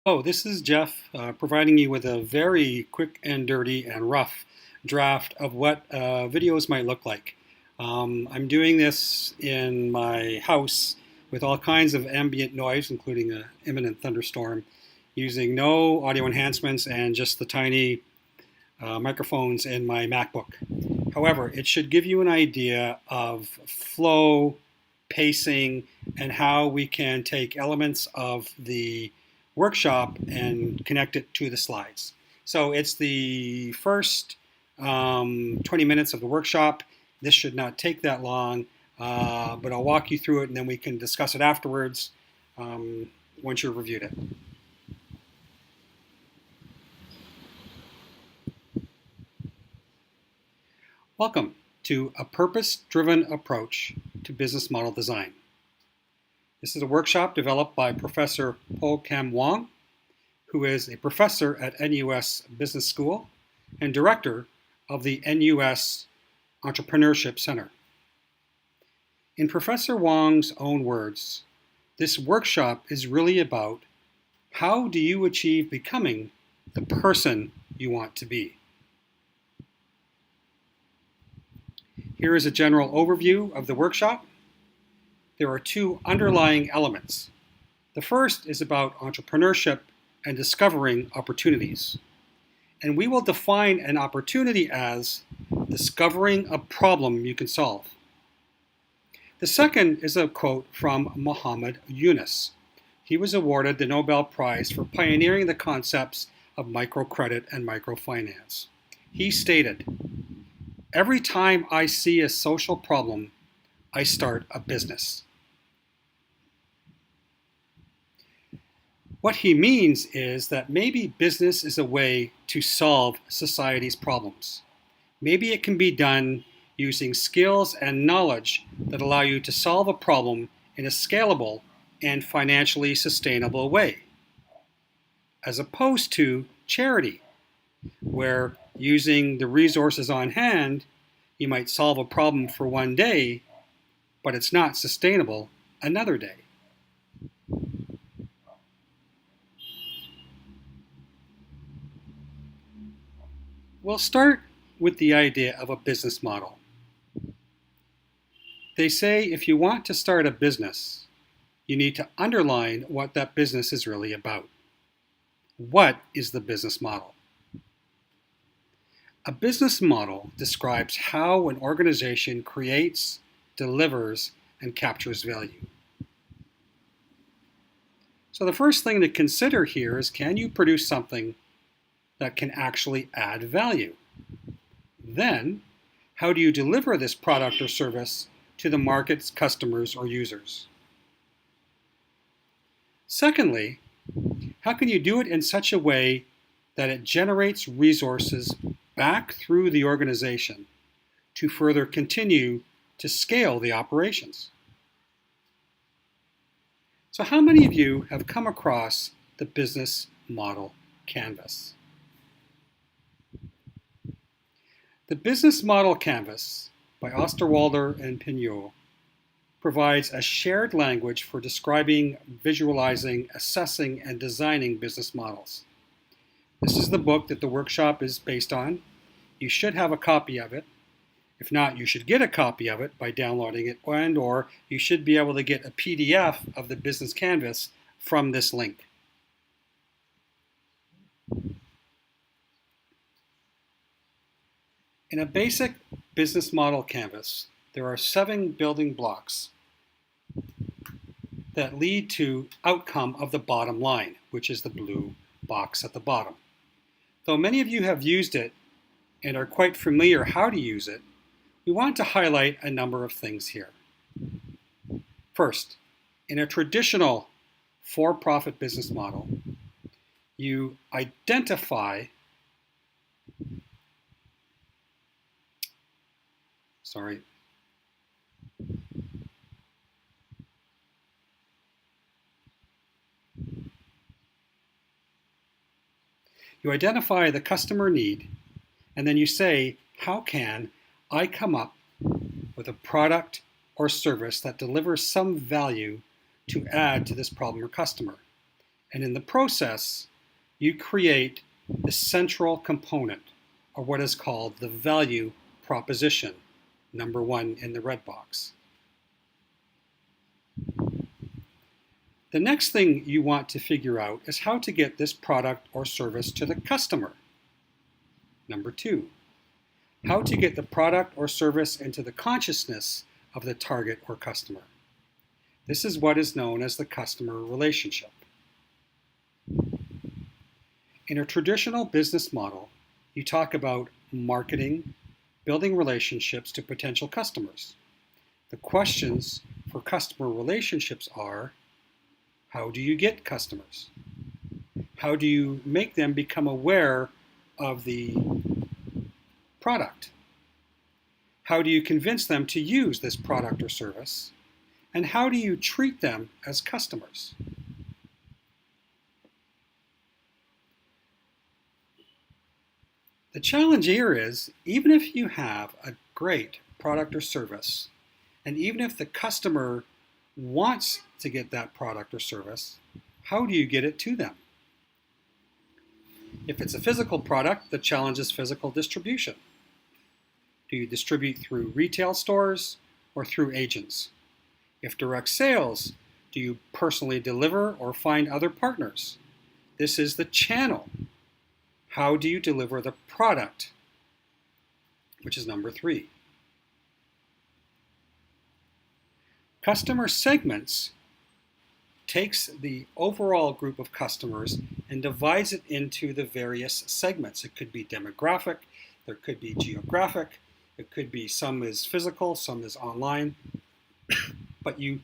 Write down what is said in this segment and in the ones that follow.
Oh, this is Jeff providing you with a very quick and dirty and rough draft of what videos might look like. I'm doing this in my house with all kinds of ambient noise, including an imminent thunderstorm, using no audio enhancements and just the tiny microphones in my MacBook. However, it should give you an idea of flow, pacing, and how we can take elements of the workshop and connect it to the slides. So it's the first 20 minutes of the workshop. This should not take that long, but I'll walk you through it and then we can discuss it afterwards once you've reviewed it. Welcome to A Purpose-Driven Approach to Business Model Design. This is a workshop developed by Professor Po-Kam Wong, who is a professor at NUS Business School and director of the NUS Entrepreneurship Center. In Professor Wong's own words, this workshop is really about how do you achieve becoming the person you want to be. Here is a general overview of the workshop. There are two underlying elements. The first is about entrepreneurship and discovering opportunities. And we will define an opportunity as discovering a problem you can solve. The second is a quote from Muhammad Yunus. He was awarded the Nobel Prize for pioneering the concepts of microcredit and microfinance. He stated, "Every time I see a social problem, I start a business." What he means is that maybe business is a way to solve society's problems. Maybe it can be done using skills and knowledge that allow you to solve a problem in a scalable and financially sustainable way, as opposed to charity, where using the resources on hand, you might solve a problem for one day, but it's not sustainable another day. We'll start with the idea of a business model. They say if you want to start a business, you need to underline what that business is really about. What is the business model? A business model describes how an organization creates, delivers, and captures value. So the first thing to consider here is, can you produce something that can actually add value? Then, how do you deliver this product or service to the market's customers or users? Secondly, how can you do it in such a way that it generates resources back through the organization to further continue to scale the operations? So how many of you have come across the business model canvas? The Business Model Canvas by Osterwalder and Pignot provides a shared language for describing, visualizing, assessing, and designing business models. This is the book that the workshop is based on. You should have a copy of it. If not, you should get a copy of it by downloading it, or you should be able to get a PDF of the Business Canvas from this link. In a basic business model canvas, there are 7 building blocks that lead to outcome of the bottom line, which is the blue box at the bottom. Though many of you have used it and are quite familiar how to use it, we want to highlight a number of things here. First, in a traditional for-profit business model, you identify You identify the customer need, and then you say, how can I come up with a product or service that delivers some value to add to this problem or customer? And in the process, you create the central component, or what is called the value proposition, number 1 in the red box. The next thing you want to figure out is how to get this product or service to the customer. Number 2, how to get the product or service into the consciousness of the target or customer. This is what is known as the customer relationship. In a traditional business model, you talk about marketing, building relationships to potential customers. The questions for customer relationships are, how do you get customers? How do you make them become aware of the product? How do you convince them to use this product or service? And how do you treat them as customers? The challenge here is, even if you have a great product or service, and even if the customer wants to get that product or service, how do you get it to them? If it's a physical product, the challenge is physical distribution. Do you distribute through retail stores or through agents? If direct sales, do you personally deliver or find other partners? This is the channel. How do you deliver the product? Which is number 3. Customer segments takes the overall group of customers and divides it into the various segments. It could be demographic, there could be geographic, it could be some is physical, some is online, but you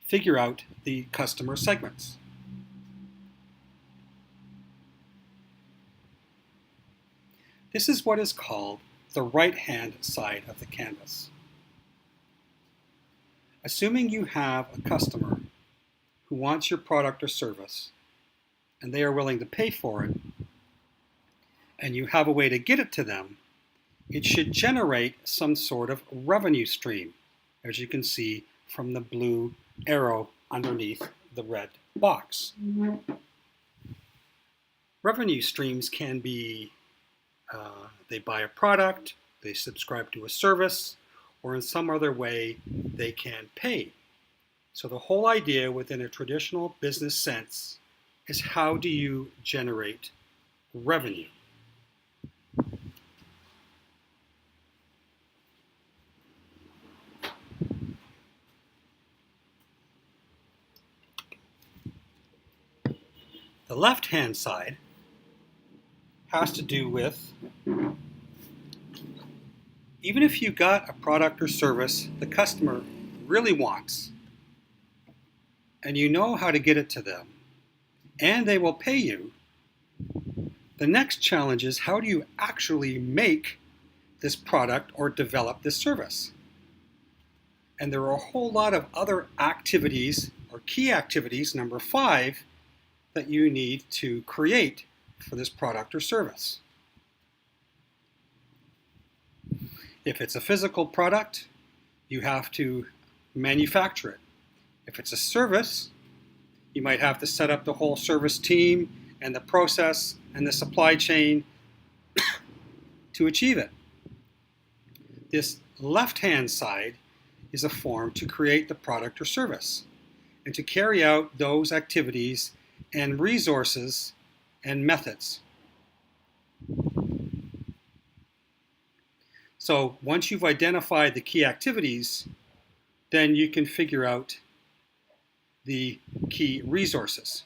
figure out the customer segments. This is what is called the right-hand side of the canvas. Assuming you have a customer who wants your product or service and they are willing to pay for it, and you have a way to get it to them, it should generate some sort of revenue stream, as you can see from the blue arrow underneath the red box. Revenue streams can be they buy a product, they subscribe to a service, or in some other way they can pay. So the whole idea within a traditional business sense is, how do you generate revenue? The left-hand side has to do with, even if you got a product or service the customer really wants, and you know how to get it to them, and they will pay you, the next challenge is, how do you actually make this product or develop this service? And there are a whole lot of other activities, or key activities, number 5, that you need to create for this product or service. If it's a physical product, you have to manufacture it. If it's a service, you might have to set up the whole service team and the process and the supply chain to achieve it. This left-hand side is a form to create the product or service and to carry out those activities and resources and methods. So once you've identified the key activities, then you can figure out the key resources.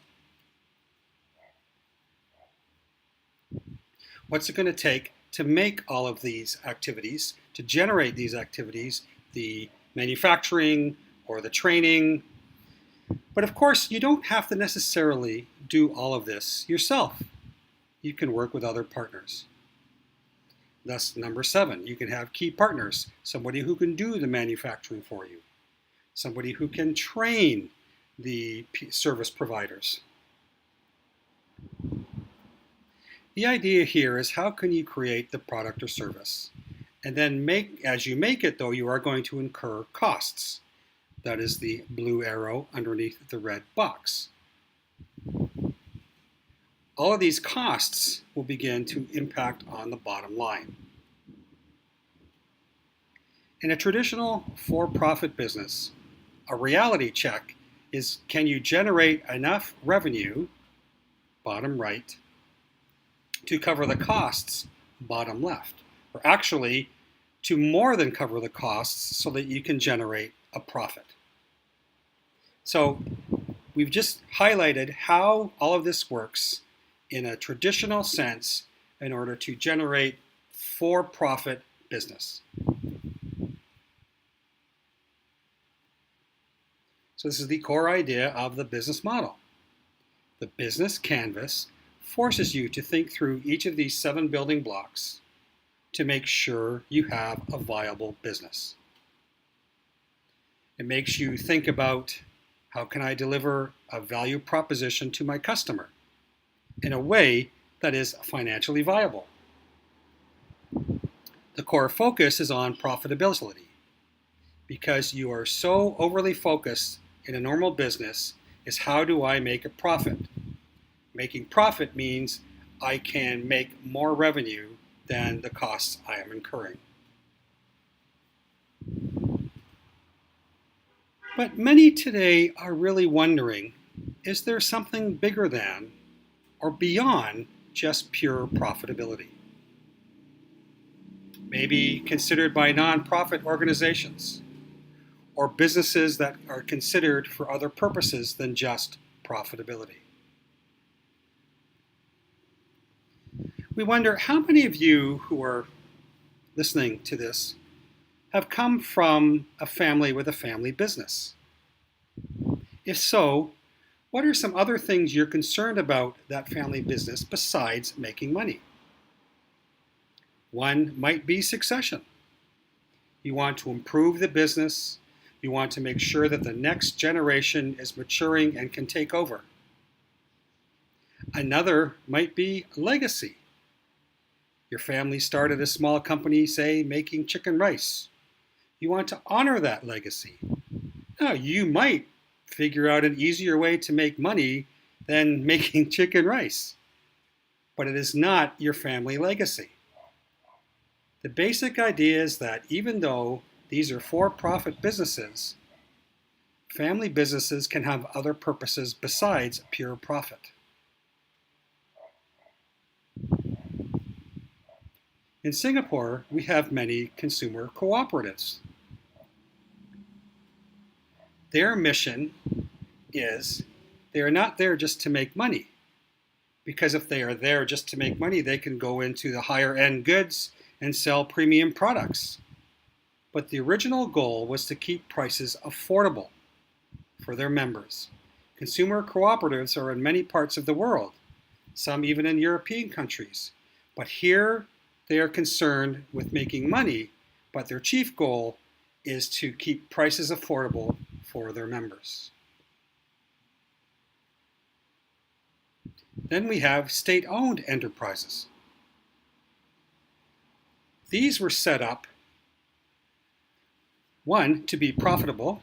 What's it going to take to make all of these activities, to generate these activities, the manufacturing or the training? But of course, you don't have to necessarily do all of this yourself. You can work with other partners. Thus, number 7, you can have key partners, somebody who can do the manufacturing for you, somebody who can train the service providers. The idea here is, how can you create the product or service? And then as you make it, though, you are going to incur costs. That is the blue arrow underneath the red box. All of these costs will begin to impact on the bottom line. In a traditional for-profit business, a reality check is, can you generate enough revenue, bottom right, to cover the costs, bottom left, or actually to more than cover the costs so that you can generate a profit. So we've just highlighted how all of this works in a traditional sense in order to generate for-profit business. So this is the core idea of the business model. The business canvas forces you to think through each of these 7 building blocks to make sure you have a viable business. It makes you think about, how can I deliver a value proposition to my customer in a way that is financially viable? The core focus is on profitability, because you are so overly focused in a normal business is, how do I make a profit? Making profit means I can make more revenue than the costs I am incurring. But many today are really wondering, is there something bigger than or beyond just pure profitability? Maybe considered by nonprofit organizations or businesses that are considered for other purposes than just profitability. We wonder, how many of you who are listening to this have come from a family with a family business? If so, what are some other things you're concerned about that family business besides making money? One might be succession. You want to improve the business. You want to make sure that the next generation is maturing and can take over. Another might be legacy. Your family started a small company, say, making chicken rice. You want to honor that legacy. Now, you might figure out an easier way to make money than making chicken rice, but it is not your family legacy. The basic idea is that even though these are for-profit businesses, family businesses can have other purposes besides pure profit. In Singapore, we have many consumer cooperatives. Their mission is, they are not there just to make money, because if they are there just to make money, they can go into the higher end goods and sell premium products. But the original goal was to keep prices affordable for their members. Consumer cooperatives are in many parts of the world, some even in European countries. But here they are concerned with making money, but their chief goal is to keep prices affordable for their members. Then we have state-owned enterprises. These were set up, one, to be profitable.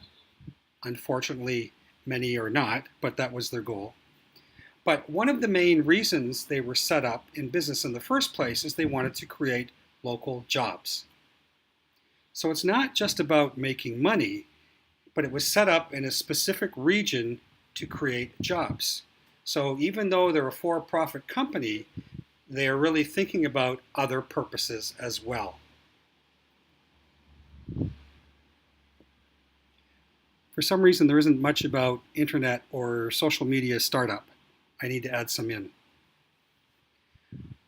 Unfortunately, many are not, but that was their goal. But one of the main reasons they were set up in business in the first place is they wanted to create local jobs. So it's not just about making money, but it was set up in a specific region to create jobs. So even though they're a for-profit company, they are really thinking about other purposes as well. For some reason, there isn't much about internet or social media startup. I need to add some in.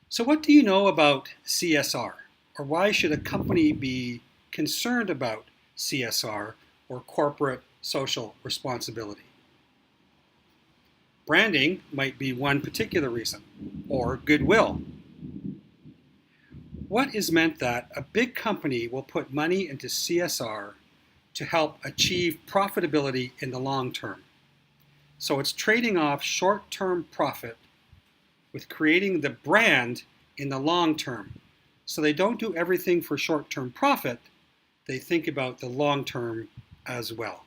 So what do you know about CSR? Or why should a company be concerned about CSR, or corporate social responsibility? Branding might be one particular reason, or goodwill. What is meant that a big company will put money into CSR to help achieve profitability in the long term? So it's trading off short-term profit with creating the brand in the long term. So they don't do everything for short-term profit, they think about the long term as well.